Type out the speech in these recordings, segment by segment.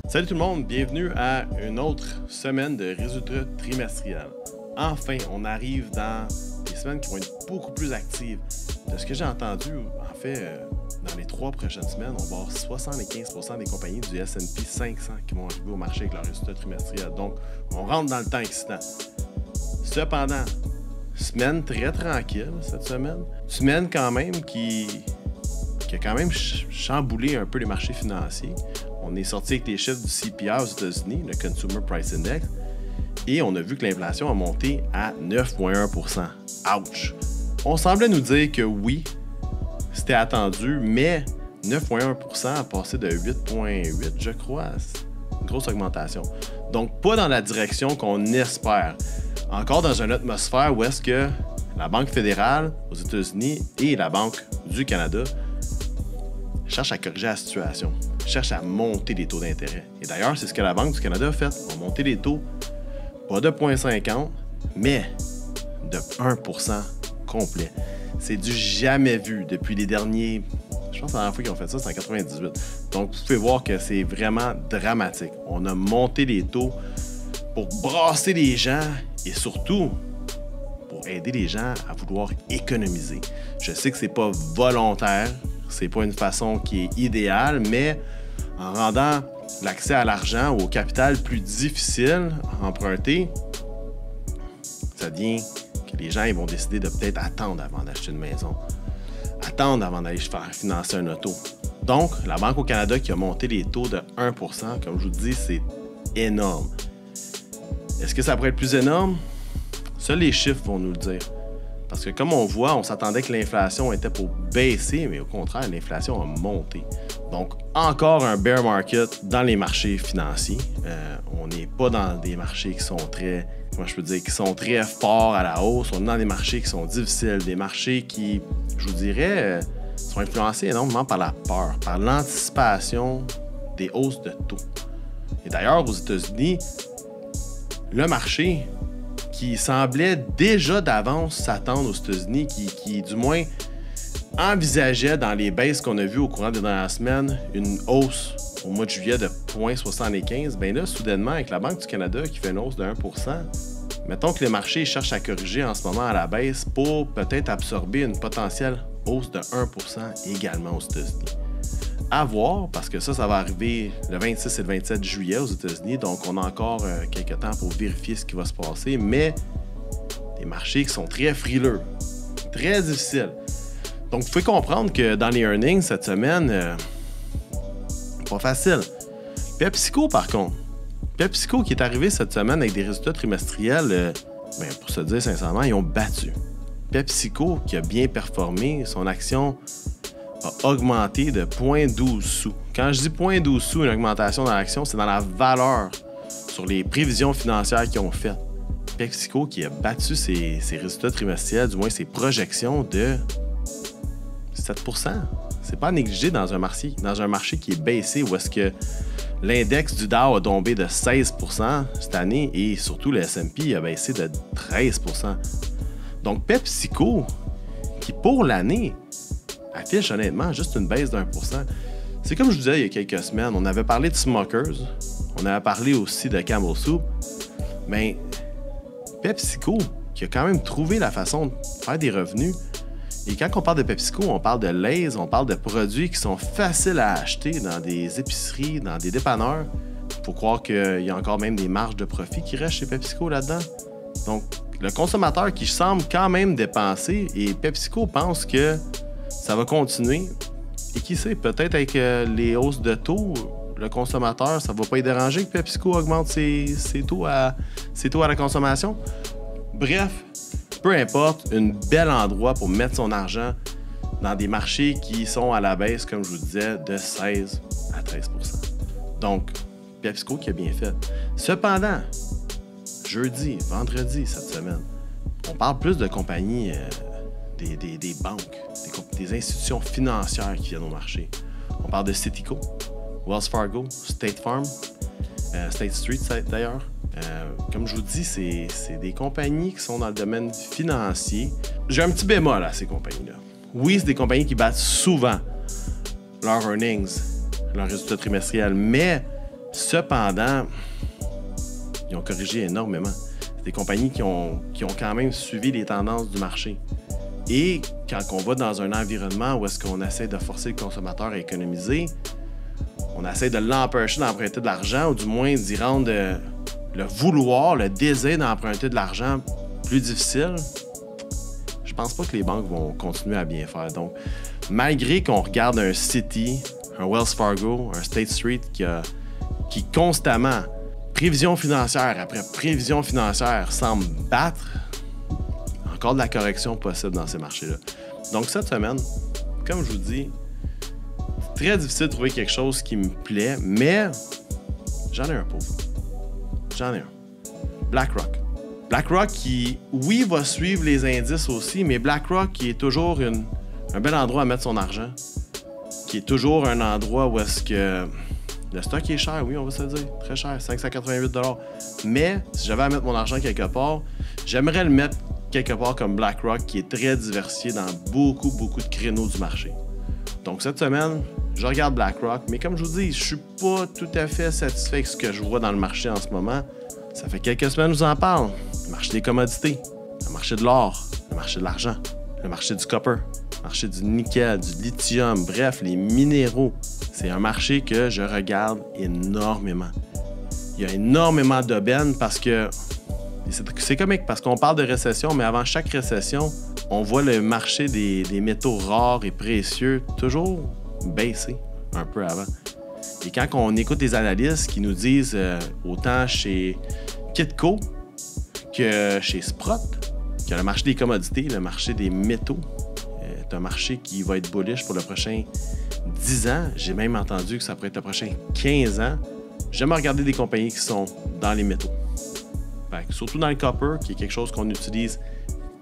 Salut tout le monde, bienvenue à une autre semaine de résultats trimestriels. Enfin, on arrive dans des semaines qui vont être beaucoup plus actives. De ce que j'ai entendu, en fait, dans les 3 prochaines semaines, on va avoir 75% des compagnies du S&P 500 qui vont arriver au marché avec leurs résultats trimestriels. Donc, on rentre dans le temps excitant. Cependant, semaine très tranquille cette semaine. Semaine quand même qui a quand même chamboulé un peu les marchés financiers. On est sorti avec les chiffres du CPI aux États-Unis, le Consumer Price Index, et on a vu que l'inflation a monté à 9,1%. Ouch! On semblait nous dire que oui, c'était attendu, mais 9,1% a passé de 8,8%, je crois. C'est une grosse augmentation. Donc, pas dans la direction qu'on espère. Encore dans une atmosphère où est-ce que la Banque fédérale aux États-Unis et la Banque du Canada cherchent à corriger la situation, cherchent à monter les taux d'intérêt. Et d'ailleurs, c'est ce que la Banque du Canada a fait. On a monté les taux, pas de 0,50, mais de 1% complet. C'est du jamais vu depuis les derniers... Je pense que la dernière fois qu'ils ont fait ça, c'est en 98. Donc, vous pouvez voir que c'est vraiment dramatique. On a monté les taux pour brasser les gens et surtout pour aider les gens à vouloir économiser. Je sais que c'est pas volontaire, c'est pas une façon qui est idéale, mais en rendant l'accès à l'argent ou au capital plus difficile à emprunter, ça devient que les gens ils vont décider de peut-être attendre avant d'acheter une maison, attendre avant d'aller faire financer un auto. Donc, la Banque au Canada qui a monté les taux de 1%, comme je vous dis, c'est énorme. Est-ce que ça pourrait être plus énorme? Seuls les chiffres vont nous le dire. Parce que comme on voit, on s'attendait que l'inflation était pour baisser, mais au contraire, l'inflation a monté. Donc, encore un bear market dans les marchés financiers. On n'est pas dans des marchés qui sont très, qui sont très forts à la hausse. On est dans des marchés qui sont difficiles, des marchés qui, je vous dirais, sont influencés énormément par la peur, par l'anticipation des hausses de taux. Et d'ailleurs, aux États-Unis, le marché qui semblait déjà d'avance s'attendre aux États-Unis, qui du moins envisageait dans les baisses qu'on a vues au courant des dernières semaines une hausse au mois de juillet de 0,75, bien là, soudainement, avec la Banque du Canada qui fait une hausse de 1%, mettons que les marchés cherchent à corriger en ce moment à la baisse pour peut-être absorber une potentielle hausse de 1% également aux États-Unis. À voir, parce que ça va arriver le 26 et le 27 juillet aux États-Unis, donc on a encore quelques temps pour vérifier ce qui va se passer, mais des marchés qui sont très frileux, très difficiles. Donc, vous pouvez comprendre que dans les earnings cette semaine, pas facile. PepsiCo, par contre, PepsiCo qui est arrivé cette semaine avec des résultats trimestriels, pour se dire sincèrement, ils ont battu. PepsiCo qui a bien performé, son action a augmenté de 0,12 sous. Quand je dis 0,12 sous, une augmentation dans l'action, c'est dans la valeur sur les prévisions financières qu'ils ont faites. PepsiCo qui a battu ses résultats trimestriels, du moins ses projections de 7%. C'est pas négligé dans un marché qui est baissé où est-ce que l'index du Dow a tombé de 16% cette année et surtout le S&P a baissé de 13%. Donc PepsiCo, qui pour l'année affiche honnêtement juste une baisse d'1%. C'est comme je vous disais il y a quelques semaines, on avait parlé de Smuckers, on avait parlé aussi de Campbell Soup, mais PepsiCo qui a quand même trouvé la façon de faire des revenus. Et quand on parle de PepsiCo, on parle de Lay's, on parle de produits qui sont faciles à acheter dans des épiceries, dans des dépanneurs. Il faut croire qu'il y a encore même des marges de profit qui restent chez PepsiCo là-dedans. Donc, le consommateur qui semble quand même dépenser, et PepsiCo pense que ça va continuer. Et qui sait, peut-être avec les hausses de taux, le consommateur, ça ne va pas y déranger que PepsiCo augmente ses taux à la consommation. Bref, peu importe, un bel endroit pour mettre son argent dans des marchés qui sont à la baisse, comme je vous disais, de 16 à 13%. Donc, PepsiCo qui a bien fait. Cependant, jeudi, vendredi cette semaine, on parle plus de compagnies, des banques, des institutions financières qui viennent au marché. On parle de Citico, Wells Fargo, State Farm, State Street d'ailleurs. Comme je vous dis, c'est des compagnies qui sont dans le domaine financier. J'ai un petit bémol à ces compagnies-là. Oui, c'est des compagnies qui battent souvent leurs earnings, leurs résultats trimestriels, mais Cependant, ils ont corrigé énormément. C'est des compagnies qui ont quand même suivi les tendances du marché. Et quand on va dans un environnement où est-ce qu'on essaie de forcer le consommateur à économiser, on essaie de l'empêcher d'emprunter de l'argent ou du moins d'y rendre le vouloir, le désir d'emprunter de l'argent plus difficile, je pense pas que les banques vont continuer à bien faire. Donc, malgré qu'on regarde un Citi, un Wells Fargo, un State Street qui constamment, prévision financière après prévision financière, semble battre, encore de la correction possible dans ces marchés-là. Donc, cette semaine, comme je vous dis, c'est très difficile de trouver quelque chose qui me plaît, mais j'en ai un pauvre. J'en ai un. BlackRock. BlackRock qui, oui, va suivre les indices aussi, mais BlackRock qui est toujours un bel endroit à mettre son argent, qui est toujours un endroit où est-ce que le stock est cher, oui, on va se le dire, très cher, 588 $. Mais si j'avais à mettre mon argent quelque part, j'aimerais le mettre quelque part comme BlackRock, qui est très diversifié dans beaucoup de créneaux du marché. Donc cette semaine, je regarde BlackRock, mais comme je vous dis, je suis pas tout à fait satisfait avec ce que je vois dans le marché en ce moment. Ça fait quelques semaines que je vous en parle. Le marché des commodités, le marché de l'or, le marché de l'argent, le marché du copper, le marché du nickel, du lithium, bref, les minéraux. C'est un marché que je regarde énormément. Il y a énormément d'aubaines parce que c'est comique parce qu'on parle de récession, mais avant chaque récession, on voit le marché des métaux rares et précieux toujours baisser un peu avant. Et quand on écoute les analystes qui nous disent autant chez Kitco que chez Sprott, que le marché des commodités, le marché des métaux, est un marché qui va être bullish pour le prochain 10 ans. J'ai même entendu que ça pourrait être le prochain 15 ans. J'aime regarder des compagnies qui sont dans les métaux. Fait que surtout dans le copper, qui est quelque chose qu'on utilise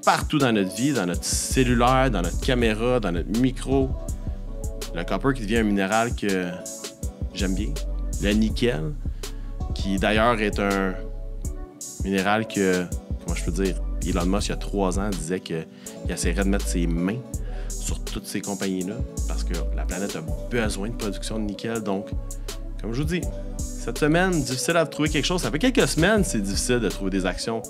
partout dans notre vie, dans notre cellulaire, dans notre caméra, dans notre micro. Le copper qui devient un minéral que j'aime bien. Le nickel, qui d'ailleurs est un minéral que, comment je peux dire, Elon Musk, il y a 3 ans, disait qu'il essaierait de mettre ses mains sur toutes ces compagnies-là parce que la planète a besoin de production de nickel. Donc, comme je vous dis, cette semaine, difficile à trouver quelque chose. Ça fait quelques semaines c'est difficile de trouver des actions.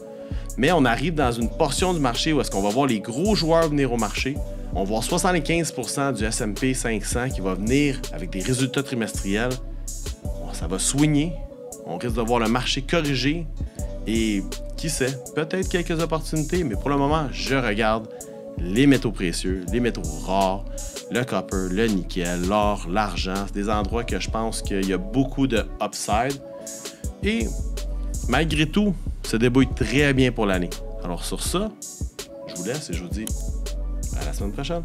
Mais on arrive dans une portion du marché où est-ce qu'on va voir les gros joueurs venir au marché. On va voir 75% du S&P 500 qui va venir avec des résultats trimestriels. Bon, ça va swinger. On risque de voir le marché corriger. Et qui sait, peut-être quelques opportunités, mais pour le moment, je regarde les métaux précieux, les métaux rares, le copper, le nickel, l'or, l'argent. C'est des endroits que je pense qu'il y a beaucoup de upside. Et malgré tout, se débrouille très bien pour l'année. Alors sur ça, je vous laisse et je vous dis à la semaine prochaine.